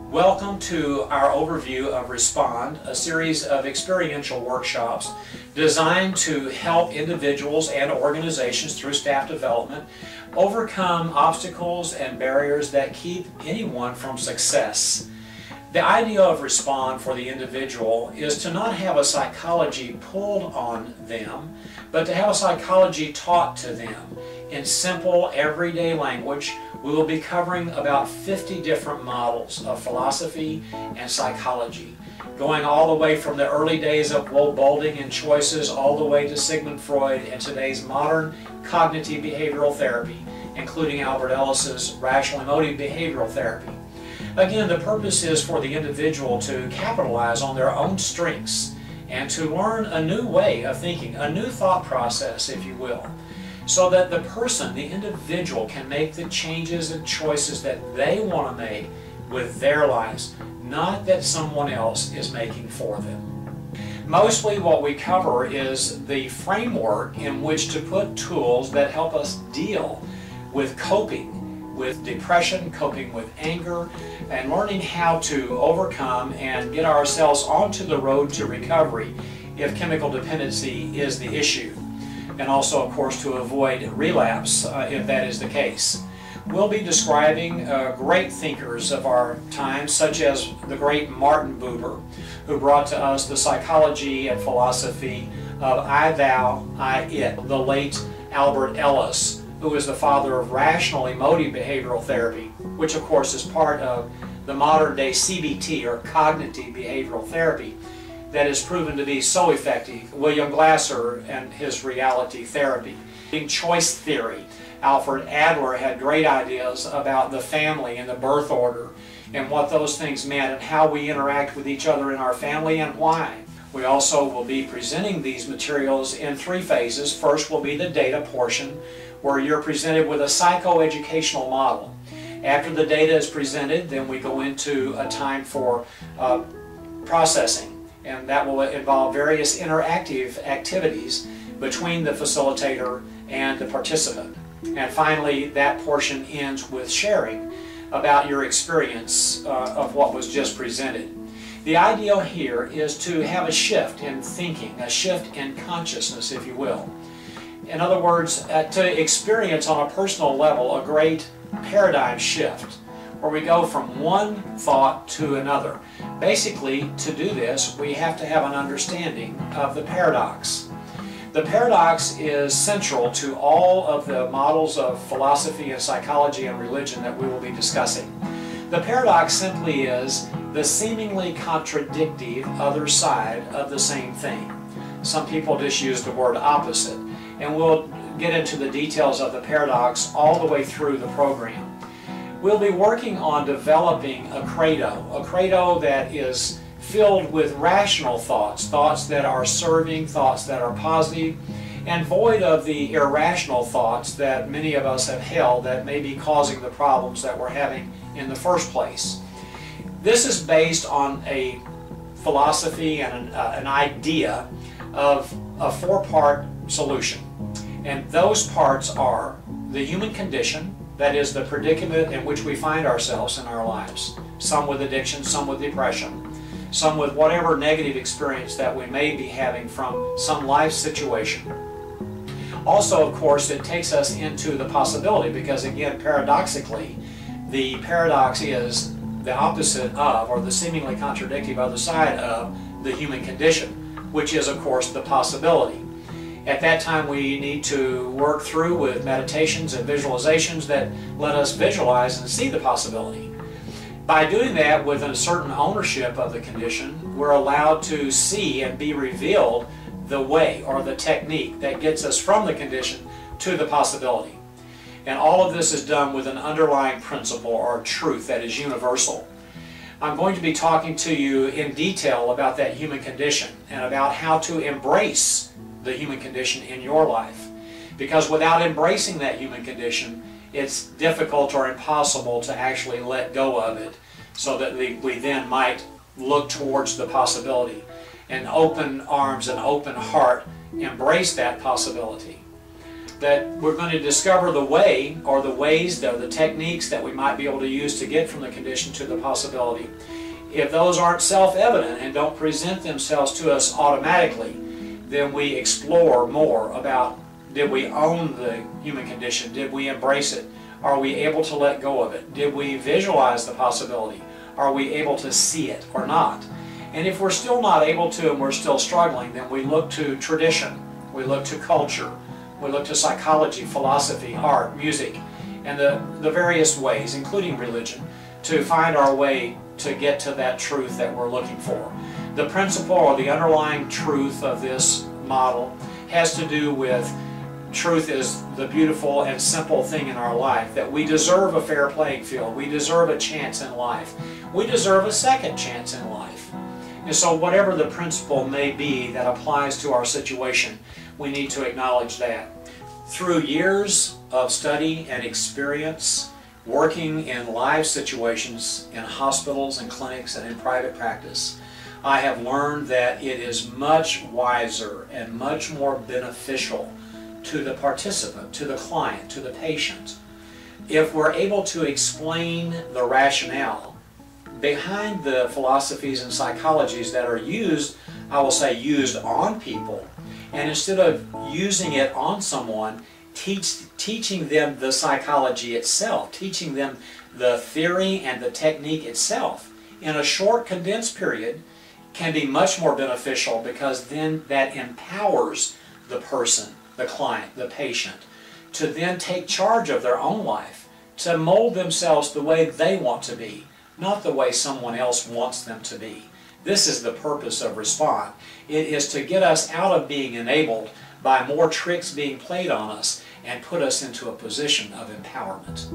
Welcome to our overview of Respond, a series of experiential workshops designed to help individuals and organizations through staff development overcome obstacles and barriers that keep anyone from success. The idea of Respond for the individual is to not have a psychology pulled on them, but to have a psychology taught to them. In simple, everyday language, we will be covering about 50 different models of philosophy and psychology, going all the way from the early days of Boulding and choices all the way to Sigmund Freud and today's modern cognitive behavioral therapy, including Albert Ellis's rational emotive behavioral therapy. Again, the purpose is for the individual to capitalize on their own strengths and to learn a new way of thinking, a new thought process, if you will, so that the person, the individual, can make the changes and choices that they want to make with their lives, not that someone else is making for them. Mostly what we cover is the framework in which to put tools that help us deal with coping with depression, coping with anger, and learning how to overcome and get ourselves onto the road to recovery if chemical dependency is the issue. And also, of course, to avoid relapse if that is the case. We'll be describing great thinkers of our time, such as the great Martin Buber, who brought to us the psychology and philosophy of I, thou, I, it. The late Albert Ellis, who is the father of rational emotive behavioral therapy, which of course is part of the modern day CBT, or cognitive behavioral therapy, that is proven to be so effective. William Glasser and his reality therapy. In choice theory, Alfred Adler had great ideas about the family and the birth order and what those things meant and how we interact with each other in our family and why. We also will be presenting these materials in 3 phases. First will be the data portion, where you're presented with a psychoeducational model. After the data is presented, then we go into a time for processing, and that will involve various interactive activities between the facilitator and the participant. And finally, that portion ends with sharing about your experience of what was just presented. The idea here is to have a shift in thinking, a shift in consciousness, if you will. In other words, to experience on a personal level a great paradigm shift, where we go from one thought to another. Basically, to do this, we have to have an understanding of the paradox. The paradox is central to all of the models of philosophy and psychology and religion that we will be discussing. The paradox simply is the seemingly contradictory other side of the same thing. Some people just use the word opposite, and we'll get into the details of the paradox all the way through the program. We'll be working on developing a credo that is filled with rational thoughts, thoughts that are serving, thoughts that are positive, and void of the irrational thoughts that many of us have held that may be causing the problems that we're having in the first place. This is based on a philosophy and an idea of a 4-part solution. And those parts are the human condition, that is the predicament in which we find ourselves in our lives. Some with addiction, some with depression, some with whatever negative experience that we may be having from some life situation. Also, of course, it takes us into the possibility, because again, paradoxically, the paradox is the opposite of, or the seemingly contradictory other side of, the human condition, which is, of course, the possibility. At that time, we need to work through with meditations and visualizations that let us visualize and see the possibility. By doing that with a certain ownership of the condition, we're allowed to see and be revealed the way or the technique that gets us from the condition to the possibility. And all of this is done with an underlying principle or truth that is universal. I'm going to be talking to you in detail about that human condition and about how to embrace the human condition in your life. Because without embracing that human condition, it's difficult or impossible to actually let go of it, so that we then might look towards the possibility. and open arms and open heart embrace that possibility. That we're going to discover the way, or the ways, the techniques that we might be able to use to get from the condition to the possibility. If those aren't self-evident and don't present themselves to us automatically, then we explore more about, did we own the human condition? Did we embrace it? Are we able to let go of it? Did we visualize the possibility? Are we able to see it or not? And if we're still not able to and we're still struggling, then we look to tradition, we look to culture, we look to psychology, philosophy, art, music, and the various ways, including religion, to find our way to get to that truth that we're looking for. The principle or the underlying truth of this model has to do with truth is the beautiful and simple thing in our life, that we deserve a fair playing field, we deserve a chance in life, we deserve a second chance in life. And so whatever the principle may be that applies to our situation, we need to acknowledge that. Through years of study and experience, working in live situations in hospitals and clinics and in private practice, I have learned that it is much wiser and much more beneficial to the participant, to the client, to the patient, if we're able to explain the rationale behind the philosophies and psychologies that are used, I will say used on people, and instead of using it on someone, teaching them the psychology itself, teaching them the theory and the technique itself in a short condensed period can be much more beneficial, because then that empowers the person, the client, the patient, to then take charge of their own life, to mold themselves the way they want to be, not the way someone else wants them to be. This is the purpose of Respond. It is to get us out of being enabled by more tricks being played on us and put us into a position of empowerment.